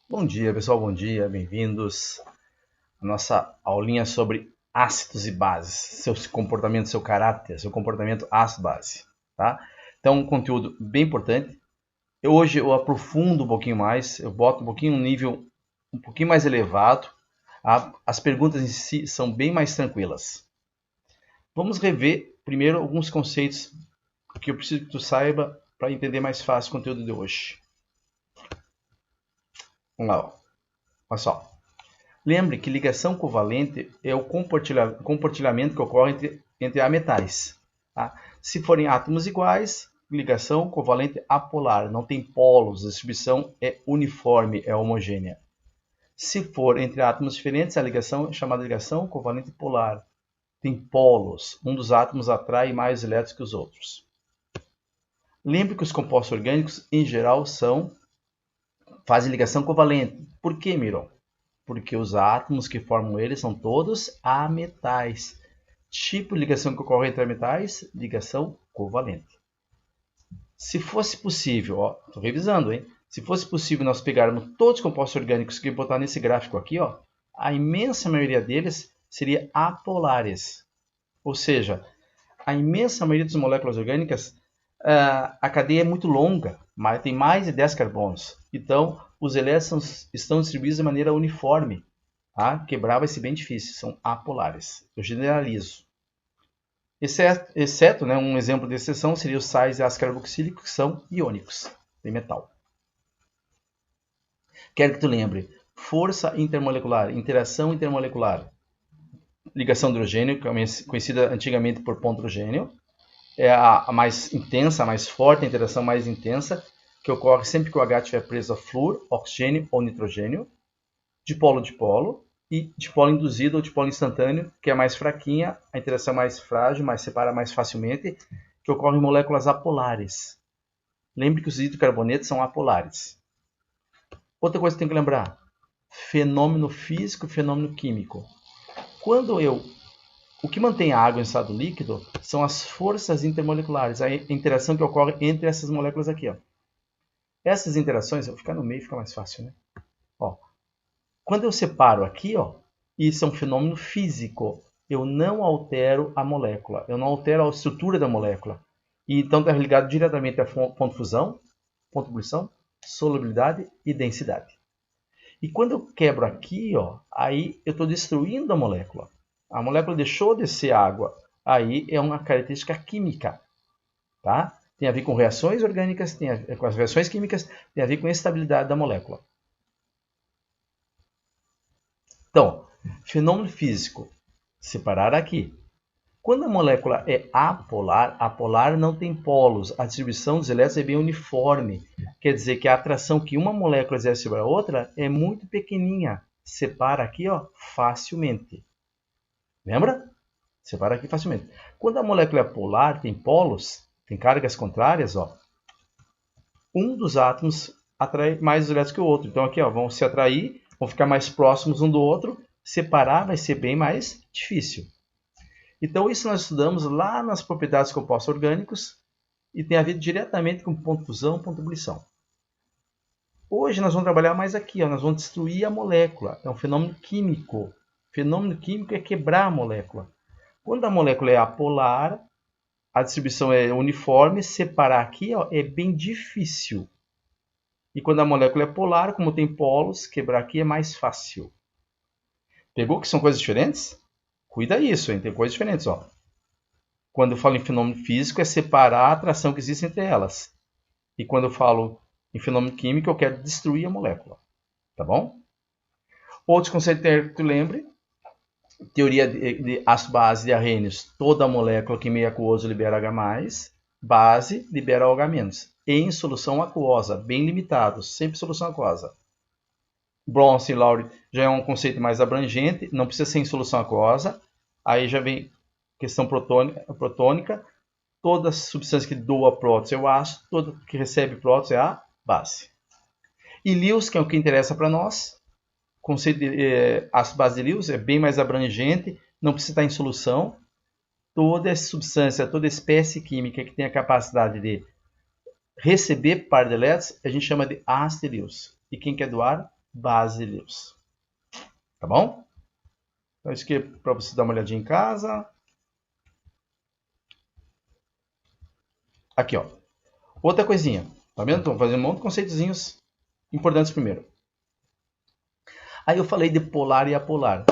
Bom dia, pessoal, bom dia, bem-vindos à nossa aulinha sobre ácidos e bases, seu comportamento, seu caráter, seu comportamento ácido-base, tá? Então, um conteúdo bem importante. Hoje eu aprofundo um pouquinho mais, eu boto um pouquinho um nível um pouquinho mais elevado. As perguntas em si são bem mais tranquilas. Vamos rever primeiro alguns conceitos que eu preciso que tu saiba para entender mais fácil o conteúdo de hoje. Vamos lá, ó. Olha só. Lembre que ligação covalente é o compartilhamento que ocorre entre ametais. Tá? Se forem átomos iguais, ligação covalente apolar, não tem polos, a distribuição é uniforme, é homogênea. Se for entre átomos diferentes, a ligação é chamada ligação covalente polar. Tem polos, um dos átomos atrai mais elétrons que os outros. Lembre que os compostos orgânicos, em geral, fazem ligação covalente. Por que, Miron? Porque os átomos que formam eles são todos ametais. Tipo de ligação que ocorre entre metais, ligação covalente. Se fosse possível, estou revisando, hein? Se fosse possível nós pegarmos todos os compostos orgânicos que botar nesse gráfico aqui, a imensa maioria deles seria apolares. Ou seja, a imensa maioria das moléculas orgânicas, a cadeia é muito longa, mas tem mais de 10 carbonos. Então, os elétrons estão distribuídos de maneira uniforme. Quebrar vai ser bem difícil, são apolares. Eu generalizo. Exceto, um exemplo de exceção seria os sais e ácido carboxílico, que são iônicos, de metal. Quero que tu lembre, força intermolecular, interação intermolecular, ligação de hidrogênio, conhecida antigamente por ponto hidrogênio, é a mais intensa, a mais forte, a interação mais intensa, que ocorre sempre que o H estiver preso a flúor, oxigênio ou nitrogênio, dipolo, e dipolo induzido ou dipolo instantâneo, que é mais fraquinha, a interação mais frágil, mas separa mais facilmente, que ocorre em moléculas apolares. Lembre que os hidrocarbonetos são apolares. Outra coisa que tem que lembrar, fenômeno físico e fenômeno químico. O que mantém a água em estado líquido são as forças intermoleculares, a interação que ocorre entre essas moléculas aqui. Essas interações, eu vou ficar no meio, fica mais fácil, né? Quando eu separo aqui, isso é um fenômeno físico. Eu não altero a molécula, eu não altero a estrutura da molécula. E então está ligado diretamente a ponto de fusão, ponto de ebulição, solubilidade e densidade. E quando eu quebro aqui, aí eu estou destruindo a molécula. A molécula deixou de ser água. Aí é uma característica química. Tá? Tem a ver com reações orgânicas, tem a ver com as reações químicas, tem a ver com a estabilidade da molécula. Então, fenômeno físico, separar aqui. Quando a molécula é apolar não tem polos, a distribuição dos elétrons é bem uniforme. Quer dizer que a atração que uma molécula exerce sobre a outra é muito pequenininha. Separa aqui facilmente. Lembra? Separa aqui facilmente. Quando a molécula é polar, tem polos, tem cargas contrárias, um dos átomos atrai mais os elétrons que o outro. Então aqui vão se atrair, vão ficar mais próximos um do outro, separar vai ser bem mais difícil. Então isso nós estudamos lá nas propriedades dos compostos orgânicos e tem a ver diretamente com ponto de fusão, ponto de ebulição. Hoje nós vamos trabalhar mais aqui, nós vamos destruir a molécula, é um fenômeno químico. Fenômeno químico é quebrar a molécula. Quando a molécula é apolar, a distribuição é uniforme, separar aqui é bem difícil. E quando a molécula é polar, como tem polos, quebrar aqui é mais fácil. Pegou que são coisas diferentes? Cuida isso, hein? Tem coisas diferentes. Quando eu falo em fenômeno físico, é separar a atração que existe entre elas. E quando eu falo em fenômeno químico, eu quero destruir a molécula. Tá bom? Outros conceitos que tu lembre. Teoria de ácido-base de Arrhenius. Toda molécula que meio aquoso libera H+, base libera OH-. Em solução aquosa, bem limitado, sempre solução aquosa. Bronsted e Lowry já é um conceito mais abrangente, não precisa ser em solução aquosa. Aí já vem questão protônica. Toda substância que doa prótons é o ácido, toda que recebe prótons é a base. E Lewis, que é o que interessa para nós, o conceito de ácido-base de Lewis é bem mais abrangente, não precisa estar em solução. Toda substância, toda espécie química que tem a capacidade de receber par de elétrons, a gente chama de ácido de Lewis. E quem quer doar, basileus. Tá bom? Então isso aqui é para você dar uma olhadinha em casa. Aqui, ó. Outra coisinha. Tá vendo? Estou fazendo um monte de conceitozinhos importantes primeiro. Aí eu falei de polar e apolar.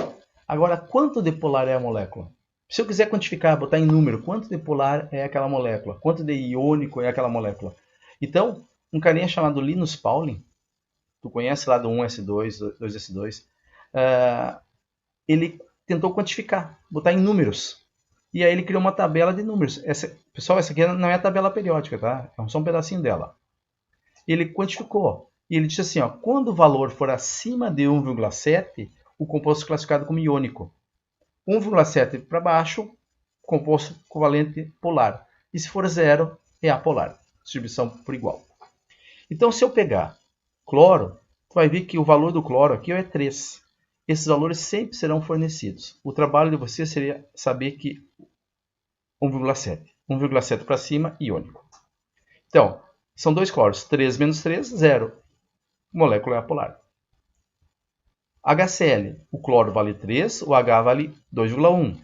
Agora, quanto de polar é a molécula? Se eu quiser quantificar, botar em número, quanto de polar é aquela molécula? Quanto de iônico é aquela molécula? Então, um carinha chamado Linus Pauling, tu conhece lá do 1s2, 2s2, ele tentou quantificar, botar em números. E aí ele criou uma tabela de números. Pessoal, essa aqui não é a tabela periódica, tá? É só um pedacinho dela. Ele quantificou. E ele disse assim, ó, quando o valor for acima de 1,7, o composto é classificado como iônico. 1,7 para baixo, composto covalente polar. E se for 0, é apolar. Distribuição por igual. Então, se eu pegar cloro, tu vai ver que o valor do cloro aqui é 3. Esses valores sempre serão fornecidos. O trabalho de você seria saber que 1,7. 1,7 para cima, iônico. Então, são dois cloros. 3 menos 3, 0. Molécula é apolar. HCl. O cloro vale 3, o H vale 2,1.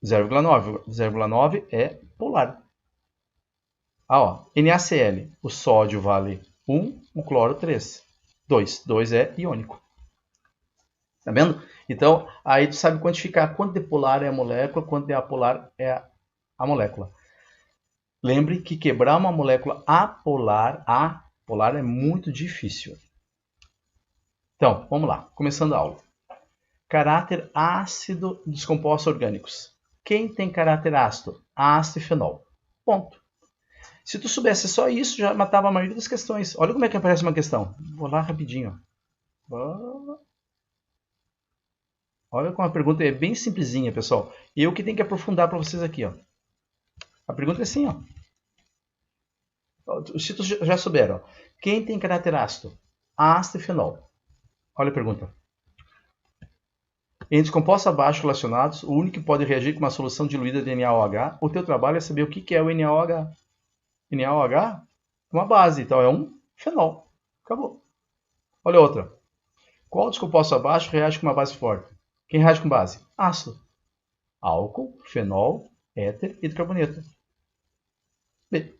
0,9. 0,9 é polar. NaCl. O sódio vale 1, o cloro 3. 2. 2 é iônico. Tá vendo? Então, aí tu sabe quantificar quanto de polar é a molécula, quanto de apolar é a molécula. Lembre que quebrar uma molécula apolar é muito difícil. Então, vamos lá, começando a aula. Caráter ácido dos compostos orgânicos. Quem tem caráter ácido? Ácido e fenol. Ponto. Se tu soubesse só isso, já matava a maioria das questões. Olha como é que aparece uma questão. Vou lá rapidinho. Olha como a pergunta é bem simplesinha, pessoal. Eu que tenho que aprofundar para vocês aqui. Ó. A pergunta é assim. Ó. Os títulos já souberam. Quem tem caráter ácido? Ácido e fenol. Olha a pergunta. Entre os compostos abaixo relacionados, o único que pode reagir com uma solução diluída de NaOH, o teu trabalho é saber o que é o NaOH. NaOH é uma base, então é um fenol. Acabou. Olha outra. Qual dos compostos abaixo reage com uma base forte? Quem reage com base? Ácido. Álcool, fenol, éter e carboneto. B.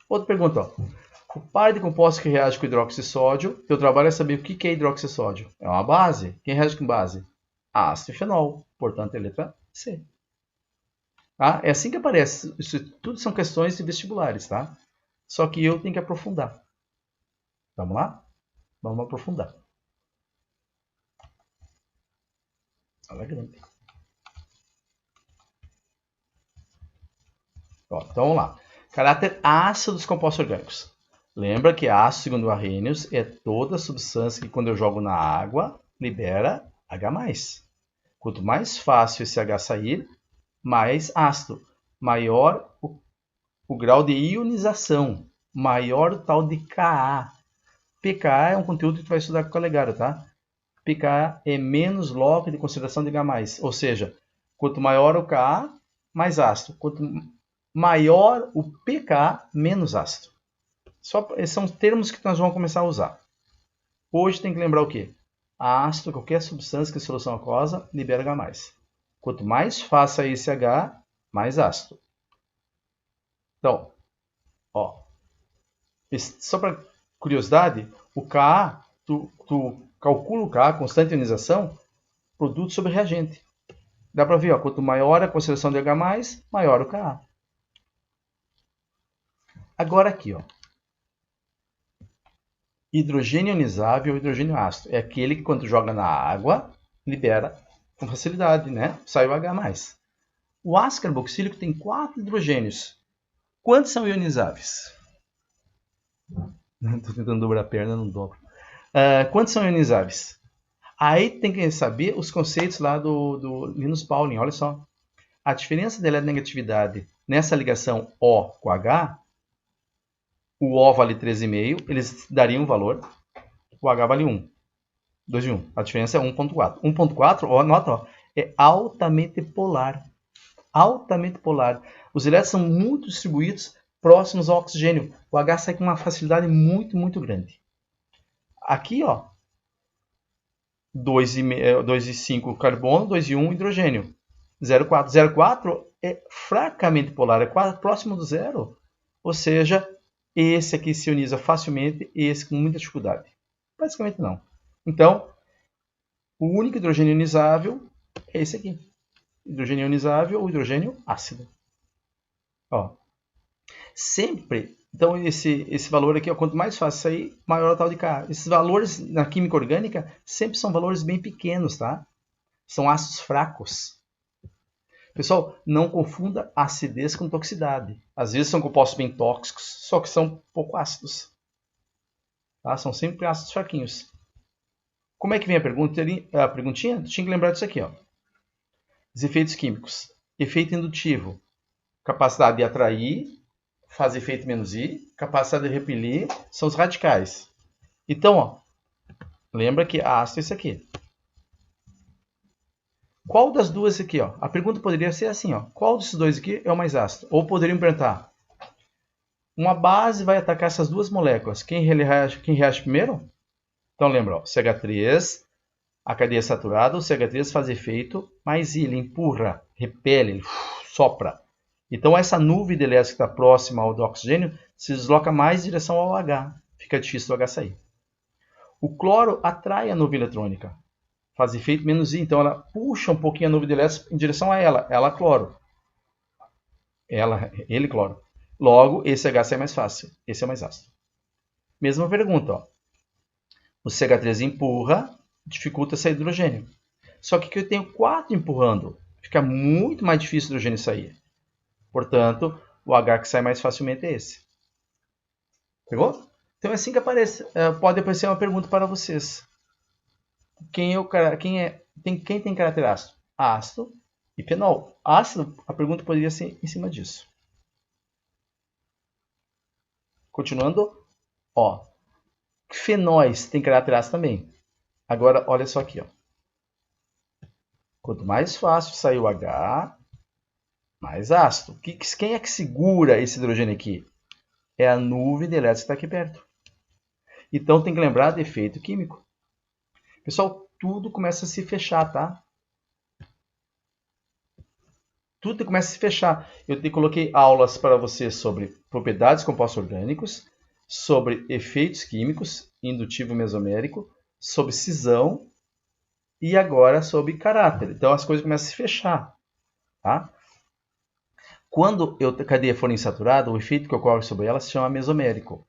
Outra pergunta. Ó. O par de compostos que reage com hidróxido de sódio, teu trabalho é saber o que é hidróxido de sódio. É uma base. Quem reage com base? Ácido e fenol. Portanto, é a letra C. Tá? É assim que aparece. Isso tudo são questões de vestibulares, tá? Só que eu tenho que aprofundar. Vamos lá? Vamos aprofundar. Olha grande. Ó, então vamos lá. Caráter ácido dos compostos orgânicos. Lembra que ácido, segundo o Arrhenius, é toda substância que quando eu jogo na água, libera H+. Quanto mais fácil esse H sair, mais ácido. Maior o grau de ionização. Maior o tal de Ka. pKa é um conteúdo que tu vai estudar com o colegário, tá? pKa é menos log de concentração de H+. Ou seja, quanto maior o Ka, mais ácido. Quanto maior o pKa, menos ácido. Esses são os termos que nós vamos começar a usar. Hoje tem que lembrar o quê? Ácido, qualquer substância que é solução aquosa, libera H+. Quanto mais faça esse H, mais ácido. Então, ó, só para curiosidade, o Ka, tu calcula o Ka, constante ionização, produto sobre reagente. Dá para ver, ó, quanto maior a concentração de H+, maior o Ka. Agora aqui, ó. Hidrogênio ionizável, hidrogênio ácido. É aquele que quando joga na água, libera com facilidade, né? Sai o H+. O ácido carboxílico tem 4 hidrogênios. Quantos são ionizáveis? Estou tentando dobrar a perna, não dobro. Quantos são ionizáveis? Aí tem que saber os conceitos lá do Linus Pauling. Olha só. A diferença da eletronegatividade nessa ligação O com H, o O vale 13,5, eles dariam um valor. O H vale 1. 2 de 1. A diferença é 1,4. 1,4, ó, nota, ó, é altamente polar. Altamente polar. Os elétrons são muito distribuídos próximos ao oxigênio. O H sai com uma facilidade muito, muito grande. Aqui, ó, 2,5 carbono, 2,1 hidrogênio. 0,4. 0,4 é fracamente polar, é quase próximo do zero. Ou seja, esse aqui se ioniza facilmente e esse com muita dificuldade. Basicamente não. Então, o único hidrogênio ionizável é esse aqui. Hidrogênio ionizável ou hidrogênio ácido. Ó. Sempre, então esse valor aqui, ó, quanto mais fácil sair, maior o tal de K. Esses valores na química orgânica sempre são valores bem pequenos, tá? São ácidos fracos. Pessoal, não confunda acidez com toxicidade. Às vezes são compostos bem tóxicos, só que são pouco ácidos. Tá? São sempre ácidos fraquinhos. Como é que vem a pergunta? A perguntinha? Tinha que lembrar disso aqui, ó. Os efeitos químicos. Efeito indutivo. Capacidade de atrair, faz efeito menos I. Capacidade de repelir, são os radicais. Então, ó, lembra que ácido é isso aqui. Qual das duas aqui, ó? A pergunta poderia ser assim, ó. Qual desses dois aqui é o mais ácido? Ou poderiam perguntar: uma base vai atacar essas duas moléculas. Quem reage primeiro? Então lembra, ó, CH3, a cadeia saturada, o CH3 faz efeito, mas ele empurra, repele, ele sopra. Então essa nuvem de elétrons que está próxima ao do oxigênio se desloca mais em direção ao H. Fica difícil do H sair. O cloro atrai a nuvem eletrônica. Faz efeito menos I, então ela puxa um pouquinho a nuvem de elétrons em direção a ela. Ela cloro. Ele cloro. Logo, esse H sai mais fácil. Esse é mais ácido. Mesma pergunta, ó. O CH3 empurra, dificulta sair hidrogênio. Só que aqui eu tenho 4 empurrando. Fica muito mais difícil o hidrogênio sair. Portanto, o H que sai mais facilmente é esse. Pegou? Então é assim que aparece. Pode aparecer uma pergunta para vocês. Quem tem caráter ácido? Ácido e fenol. Ácido, a pergunta poderia ser em cima disso. Continuando, ó. Fenóis têm caráter ácido também. Agora, olha só aqui, ó. Quanto mais fácil sair o H, mais ácido. Quem é que segura esse hidrogênio aqui? É a nuvem de elétrons que está aqui perto. Então tem que lembrar do efeito químico. Pessoal, tudo começa a se fechar, tá? Tudo começa a se fechar. Eu coloquei aulas para vocês sobre propriedades de compostos orgânicos, sobre efeitos químicos, indutivo mesomérico, sobre cisão e agora sobre caráter. Então as coisas começam a se fechar, tá? Quando a cadeia for insaturada, o efeito que ocorre sobre ela se chama mesomérico.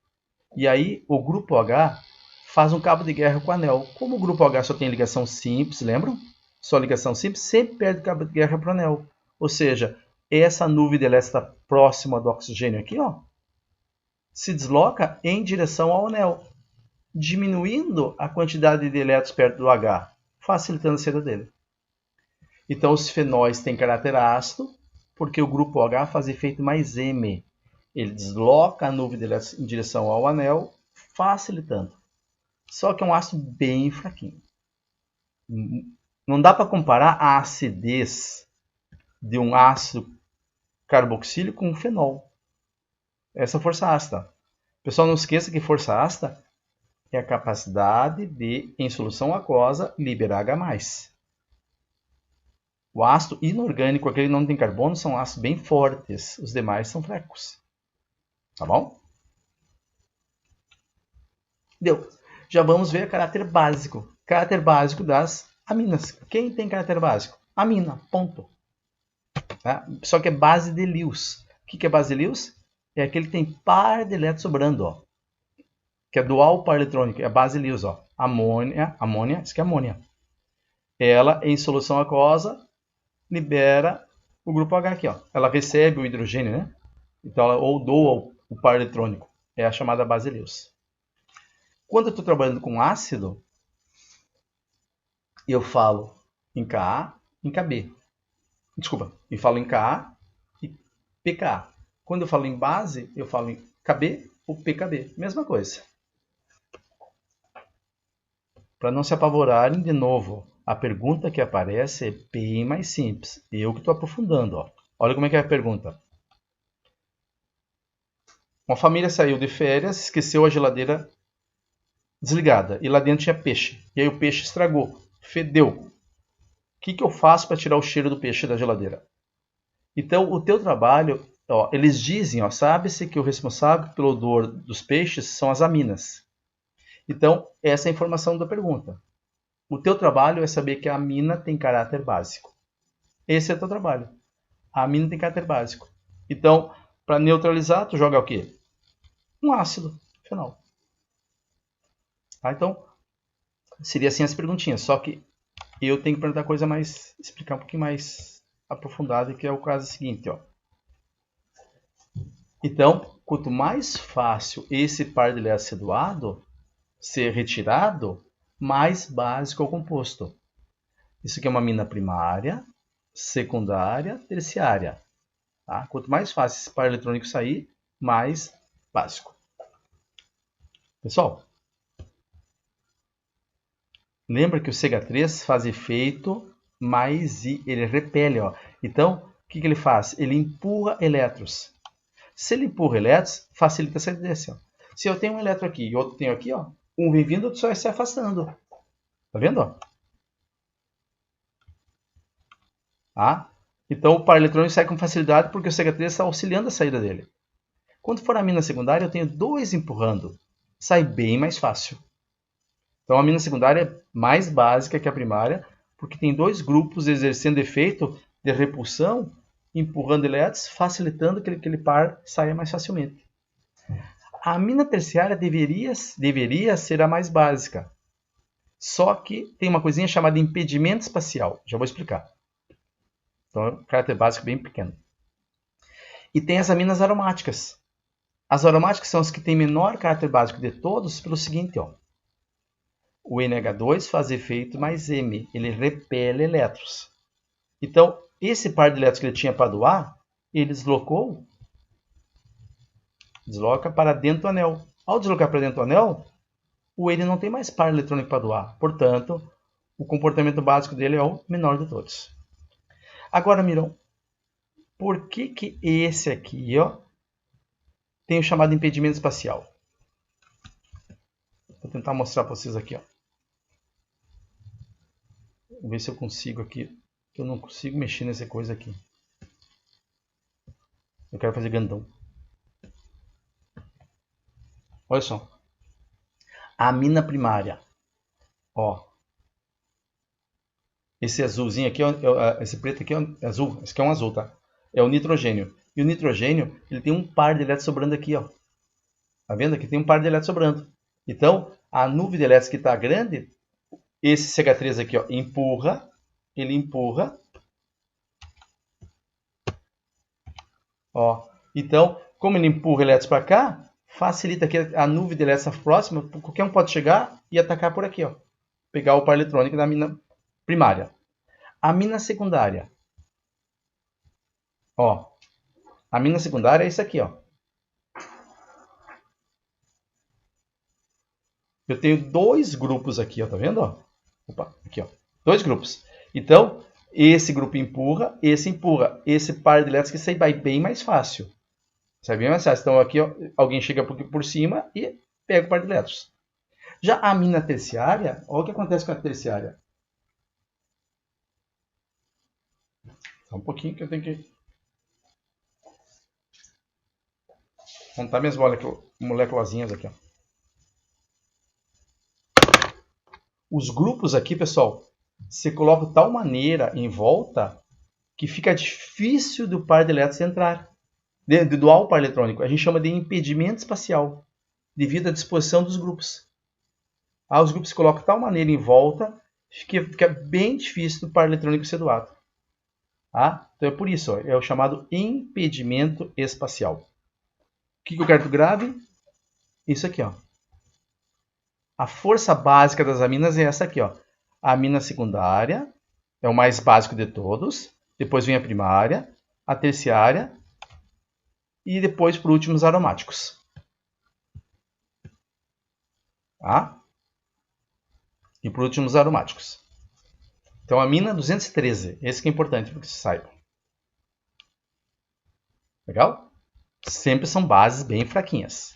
E aí o grupo H faz um cabo de guerra com o anel. Como o grupo H só tem ligação simples, lembram? Só ligação simples, sempre perde o cabo de guerra para o anel. Ou seja, essa nuvem de elétrons está próxima do oxigênio aqui, ó, se desloca em direção ao anel, diminuindo a quantidade de elétrons perto do H, facilitando a saída dele. Então os fenóis têm caráter ácido, porque o grupo H faz efeito mais M. Ele desloca a nuvem de elétrons em direção ao anel, facilitando. Só que é um ácido bem fraquinho. Não dá para comparar a acidez de um ácido carboxílico com um fenol. Essa é a força ácida. Pessoal, não esqueça que força ácida é a capacidade de, em solução aquosa, liberar H+. O ácido inorgânico, aquele que não tem carbono, são ácidos bem fortes. Os demais são fracos. Tá bom? Deu. Já vamos ver o caráter básico. Caráter básico das aminas. Quem tem caráter básico? Amina, ponto. Tá? Só que é base de Lewis. O que é base de Lewis? É aquele que tem par de elétrons sobrando, ó. Que é dual par eletrônico. É a base de Lewis, ó. Amônia, isso aqui é amônia. Ela, em solução aquosa, libera o grupo H aqui, ó. Ela recebe o hidrogênio, né? Então ela ou doa o par eletrônico. É a chamada base de Lewis. Quando eu estou trabalhando com ácido, eu falo em Ka, em Kb. Desculpa, eu falo em Ka e pK. Quando eu falo em base, eu falo em Kb ou pKb. Mesma coisa. Para não se apavorarem, de novo, a pergunta que aparece é bem mais simples. Eu que estou aprofundando. Ó. Olha como é que é a pergunta. Uma família saiu de férias, esqueceu a geladeira desligada. E lá dentro tinha peixe. E aí o peixe estragou. Fedeu. O que eu faço para tirar o cheiro do peixe da geladeira? Então, o teu trabalho, ó, eles dizem, sabe-se que o responsável pelo odor dos peixes são as aminas. Então, essa é a informação da pergunta. O teu trabalho é saber que a amina tem caráter básico. Esse é o teu trabalho. A amina tem caráter básico. Então, para neutralizar, tu joga o quê? Um ácido, final. Tá? Então, seria assim as perguntinhas. Só que eu tenho que perguntar coisa mais, explicar um pouquinho mais aprofundada, que é o caso seguinte, ó. Então, quanto mais fácil esse par de elétrons ser doado, ser retirado, mais básico é o composto. Isso aqui é uma amina primária, secundária, terciária. Tá? Quanto mais fácil esse par eletrônico sair, mais básico. Pessoal, lembra que o CH3 faz efeito, mas ele repele. Ó. Então, o que ele faz? Ele empurra elétrons. Se ele empurra elétrons, facilita a saída desse. Ó. Se eu tenho um elétron aqui e outro tenho aqui, ó, um vem vindo, outro só vai se afastando. Tá vendo? Ó? Tá? Então, o par eletrônico sai com facilidade porque o CH3 está auxiliando a saída dele. Quando for a amina secundária, eu tenho dois empurrando. Sai bem mais fácil. Então, a amina secundária é mais básica que a primária, porque tem dois grupos exercendo efeito de repulsão, empurrando elétrons, facilitando que aquele par saia mais facilmente. A amina terciária deveria ser a mais básica. Só que tem uma coisinha chamada impedimento espacial. Já vou explicar. Então, é um caráter básico bem pequeno. E tem as aminas aromáticas. As aromáticas são as que têm menor caráter básico de todos pelo seguinte, ó. O NH2 faz efeito mais M, ele repele elétrons. Então, esse par de elétrons que ele tinha para doar, ele desloca para dentro do anel. Ao deslocar para dentro do anel, o N não tem mais par eletrônico para doar. Portanto, o comportamento básico dele é o menor de todos. Agora, Mirão, por que esse aqui, ó, tem o chamado impedimento espacial? Vou tentar mostrar para vocês aqui, ó. Vou ver se eu consigo aqui. Eu não consigo mexer nessa coisa aqui. Eu quero fazer grandão. Olha só. A amina primária. Ó. Esse azulzinho aqui, esse preto aqui é azul. Esse aqui é um azul, tá? É o nitrogênio. E o nitrogênio, ele tem um par de elétrons sobrando aqui, ó. Tá vendo? Aqui tem um par de elétrons sobrando. Então, a nuvem de elétrons que está grande, esse CH3 aqui, ó, empurra. Ele empurra. Ó. Então, como ele empurra elétrons para cá, facilita que a nuvem de elétrons próxima, qualquer um pode chegar e atacar por aqui, ó. Pegar o par eletrônico da mina primária. A mina secundária. Ó. A mina secundária é isso aqui, ó. Eu tenho dois grupos aqui, ó, tá vendo? Ó? Opa, aqui, ó. Dois grupos. Então, esse grupo empurra, esse empurra. Esse par de elétrons que sai bem mais fácil. Sai bem mais fácil. Então, aqui, ó, alguém chega por cima e pega o par de elétrons. Já a amina terciária, olha o que acontece com a terciária. Só um pouquinho que eu tenho que montar minhas moléculazinhas aqui, ó. Os grupos aqui, pessoal, você coloca de tal maneira em volta que fica difícil do par de elétrons entrar. De doar o par eletrônico. A gente chama de impedimento espacial, devido à disposição dos grupos. Os grupos se colocam de tal maneira em volta que fica bem difícil do par eletrônico ser doado. Tá? Então é por isso, ó, é o chamado impedimento espacial. O que eu quero que tu grave? Isso aqui, ó. A força básica das aminas é essa aqui, ó. A amina secundária é o mais básico de todos. Depois vem a primária, a terciária e depois, por último, os aromáticos. Tá? E por último, os aromáticos. Então, a amina 213. Esse que é importante para que você saiba. Legal? Sempre são bases bem fraquinhas.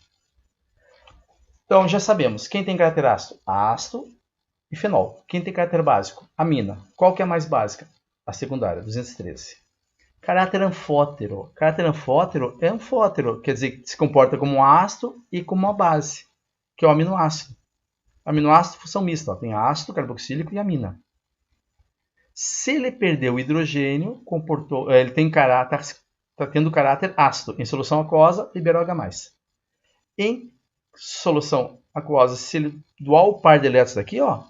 Então, já sabemos. Quem tem caráter ácido? Ácido. e fenol. Quem tem caráter básico? Amina. Qual que é a mais básica? A secundária, 213. Caráter anfótero. Caráter anfótero é anfótero, quer dizer, que se comporta como um ácido e como uma base, que é o aminoácido. Aminoácido, função mista, ó, tem ácido carboxílico e amina. Se ele perdeu o hidrogênio, ele tem caráter, está tendo caráter ácido. Em solução aquosa, liberou H+. Em solução aquosa, se ele doar o par de elétrons daqui, ó,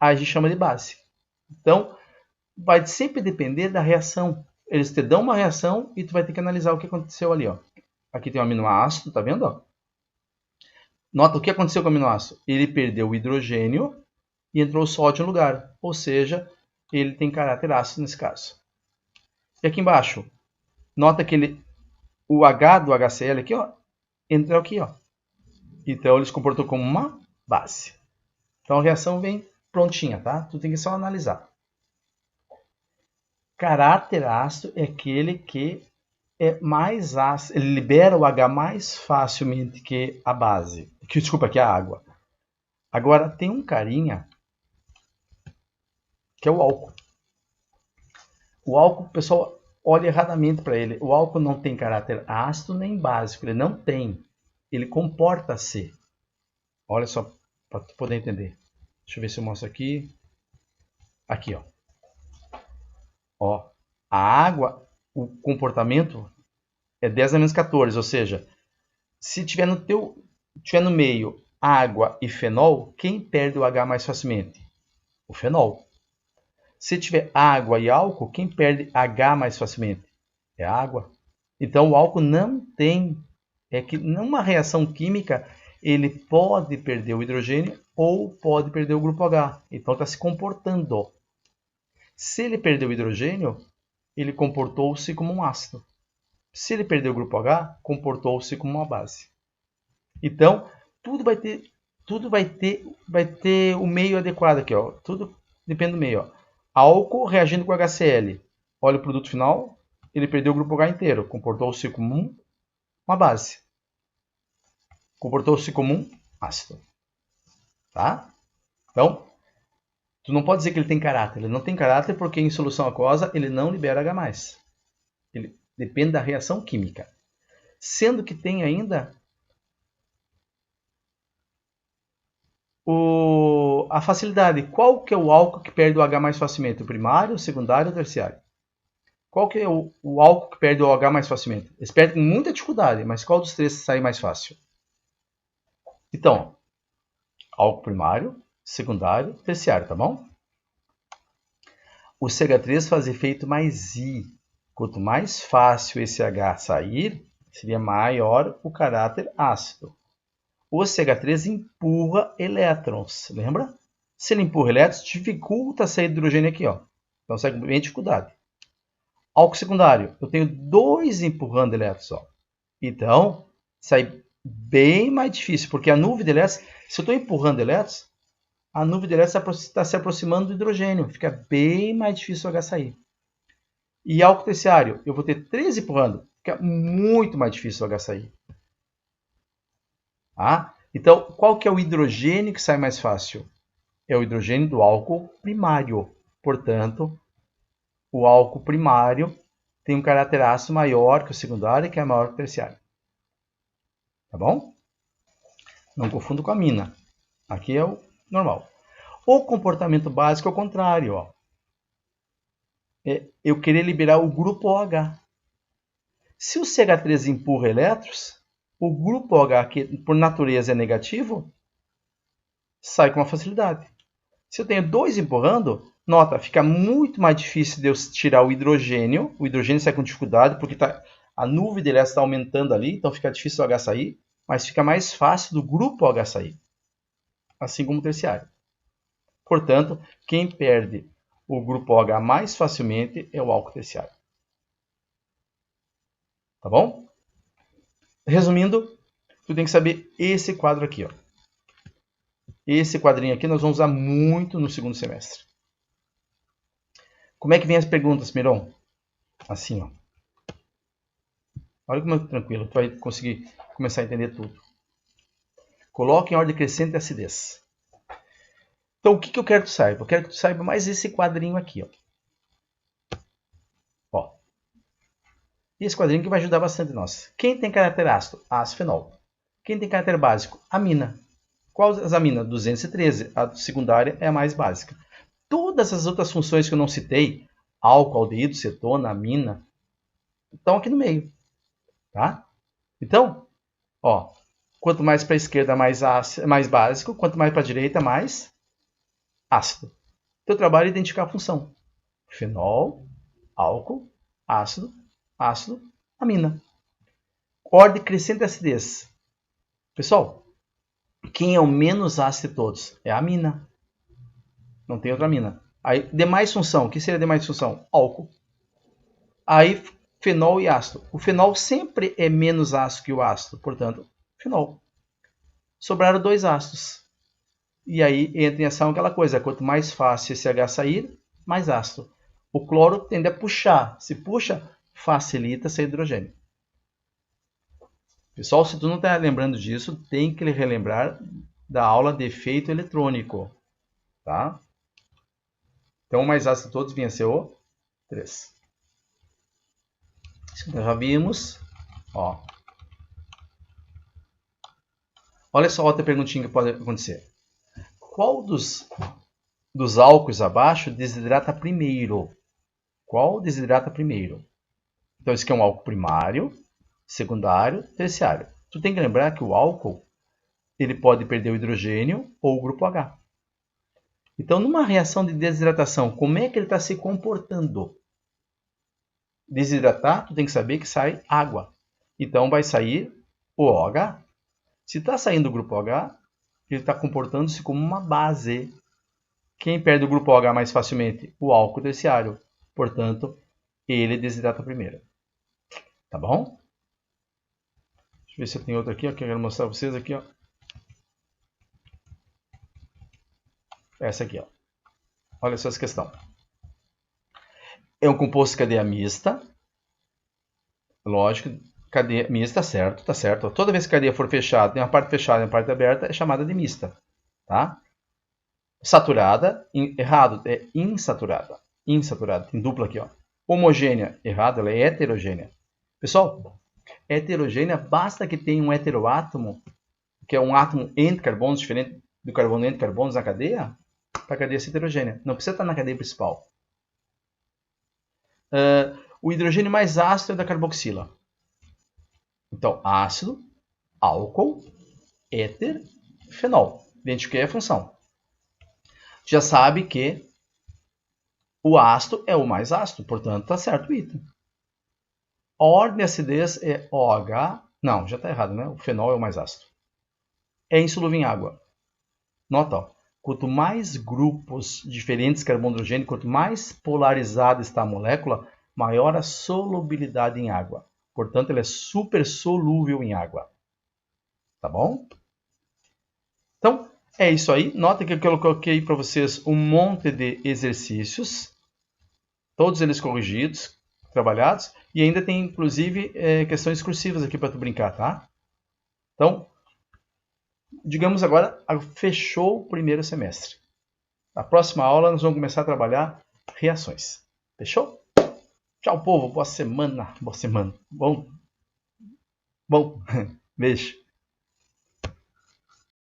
a gente chama de base. Então, vai sempre depender da reação. Eles te dão uma reação e tu vai ter que analisar o que aconteceu ali, ó. Aqui tem um aminoácido, tá vendo? Ó? Nota o que aconteceu com o aminoácido. Ele perdeu o hidrogênio e entrou o sódio no lugar. Ou seja, ele tem caráter ácido nesse caso. E aqui embaixo, nota que o H do HCl aqui, ó, entrou aqui, ó. Então ele se comportou como uma base. Então a reação vem prontinha, tá? Tu tem que só analisar. Caráter ácido é aquele que é mais ácido, ele libera o H mais facilmente que a base, que a água. Agora tem um carinha que é o álcool. O álcool, o pessoal olha erradamente para ele. O álcool não tem caráter ácido nem básico, ele não tem. Ele comporta-se. Olha só, para tu poder entender. Deixa eu ver se eu mostro aqui. Aqui, ó. Ó, a água, o comportamento é 10 a menos 14, ou seja, se tiver no meio água e fenol, quem perde o H mais facilmente? O fenol. Se tiver água e álcool, quem perde H mais facilmente? É a água. Então o álcool não tem, é que numa reação química ele pode perder o hidrogênio ou pode perder o grupo H. Então está se comportando. Se ele perdeu o hidrogênio, ele comportou-se como um ácido. Se ele perdeu o grupo H, comportou-se como uma base. Então, tudo vai ter o meio adequado aqui, ó. Tudo depende do meio, ó. Álcool reagindo com HCl. Olha o produto final, ele perdeu o grupo H inteiro, comportou-se como uma base. Comportou-se como um ácido. Tá? Então, tu não pode dizer que ele tem caráter. Ele não tem caráter porque em solução aquosa ele não libera H+. Ele depende da reação química. Sendo que tem ainda a facilidade. Qual que é o álcool que perde o H mais facilmente? O primário, o secundário ou o terciário? Qual que é o álcool que perde o H mais facilmente? Eles perdem com muita dificuldade, mas qual dos três sai mais fácil? Então, álcool primário, secundário, terciário, tá bom? O CH3 faz efeito mais I. Quanto mais fácil esse H sair, seria maior o caráter ácido. O CH3 empurra elétrons, lembra? Se ele empurra elétrons, dificulta a saída de hidrogênio aqui, ó. Então sai com bem dificuldade. Álcool secundário, eu tenho dois empurrando elétrons, ó. Então, sai bem mais difícil, porque a nuvem de elétrons, se eu estou empurrando elétrons, a nuvem de elétrons está se aproximando do hidrogênio, fica bem mais difícil o H sair. E álcool terciário, eu vou ter 3 empurrando, fica muito mais difícil o H sair. Tá? Então, qual que é o hidrogênio que sai mais fácil? É o hidrogênio do álcool primário. Portanto, o álcool primário tem um caráter ácido maior que o secundário, que é maior que o terciário. Tá bom? Não confundo com a amina. Aqui é o normal. O comportamento básico é o contrário. Ó. É eu querer liberar o grupo OH. Se o CH3 empurra elétrons, o grupo OH, que por natureza é negativo, sai com uma facilidade. Se eu tenho dois empurrando, nota, fica muito mais difícil de eu tirar o hidrogênio. O hidrogênio sai com dificuldade, porque a nuvem dele está aumentando ali, então fica difícil o H sair, mas fica mais fácil do grupo H sair, assim como o terciário. Portanto, quem perde o grupo OH mais facilmente é o álcool terciário. Tá bom? Resumindo, tu tem que saber esse quadro aqui, ó. Esse quadrinho aqui nós vamos usar muito no segundo semestre. Como é que vem as perguntas, Miron? Assim, ó. Olha como é tranquilo, tu vai conseguir começar a entender tudo. Coloque em ordem crescente a acidez. Então, o que eu quero que tu saiba? Eu quero que tu saiba mais esse quadrinho aqui, ó. Ó. E esse quadrinho que vai ajudar bastante nós. Quem tem caráter ácido? Ácido-fenol. Quem tem caráter básico? Amina. Qual as aminas? 213. A secundária é a mais básica. Todas as outras funções que eu não citei, álcool, aldeído, cetona, amina, estão aqui no meio. Tá? Então, ó, quanto mais para a esquerda, mais, ácido, mais básico. Quanto mais para a direita, mais ácido. Teu trabalho é identificar a função. Fenol, álcool, ácido, ácido, amina. Ordem crescente de acidez. Pessoal, quem é o menos ácido de todos? É a amina. Não tem outra amina. Aí, demais função. O que seria demais função? Álcool. Aí, fenol e ácido. O fenol sempre é menos ácido que o ácido. Portanto, fenol. Sobraram dois ácidos. E aí entra em ação aquela coisa. Quanto mais fácil esse H sair, mais ácido. O cloro tende a puxar. Se puxa, facilita esse hidrogênio. Pessoal, se tu não está lembrando disso, tem que relembrar da aula de efeito eletrônico. Tá? Então, o mais ácido de todos vinha CO3. Isso que nós já vimos. Ó. Olha só outra perguntinha que pode acontecer. Qual dos álcools abaixo desidrata primeiro? Qual desidrata primeiro? Então, esse aqui é um álcool primário, secundário, terciário. Tu tem que lembrar que o álcool ele pode perder o hidrogênio ou o grupo H. Então, numa reação de desidratação, como é que ele está se comportando? Desidratar, tu tem que saber que sai água. Então, vai sair o OH. Se está saindo o grupo OH, ele está comportando-se como uma base. Quem perde o grupo OH mais facilmente? O álcool terciário. Portanto, ele desidrata primeiro. Tá bom? Deixa eu ver se eu tenho outro aqui, ó, que eu quero mostrar para vocês aqui, ó. Essa aqui, ó. Olha só essa questão. É um composto de cadeia mista. Lógico, cadeia mista, certo, tá certo. Toda vez que a cadeia for fechada, tem uma parte fechada e uma parte aberta, é chamada de mista. Tá? Saturada, errado, é insaturada. Insaturada, tem dupla aqui, ó. Homogênea, errado, ela é heterogênea. Pessoal, heterogênea basta que tenha um heteroátomo, que é um átomo entre carbonos, diferente do carbono entre carbonos na cadeia, para a cadeia ser heterogênea. Não precisa estar na cadeia principal. O hidrogênio mais ácido é da carboxila. Então, ácido, álcool, éter, fenol. Identifiquei a função. Já sabe que o ácido é o mais ácido, portanto, está certo o item. A ordem de acidez é OH. Não, já está errado, né? O fenol é o mais ácido. É insolúvel em água. Nota, ó, quanto mais grupos diferentes de carbono e hidrogênio, quanto mais polarizada está a molécula, maior a solubilidade em água. Portanto, ela é super solúvel em água. Tá bom? Então, é isso aí. Nota que eu coloquei para vocês um monte de exercícios, todos eles corrigidos, trabalhados, e ainda tem, inclusive, questões cursivas aqui para tu brincar, tá? Então, digamos agora, fechou o primeiro semestre. Na próxima aula, nós vamos começar a trabalhar reações. Fechou? Tchau, povo. Boa semana. Boa semana. Bom. Beijo.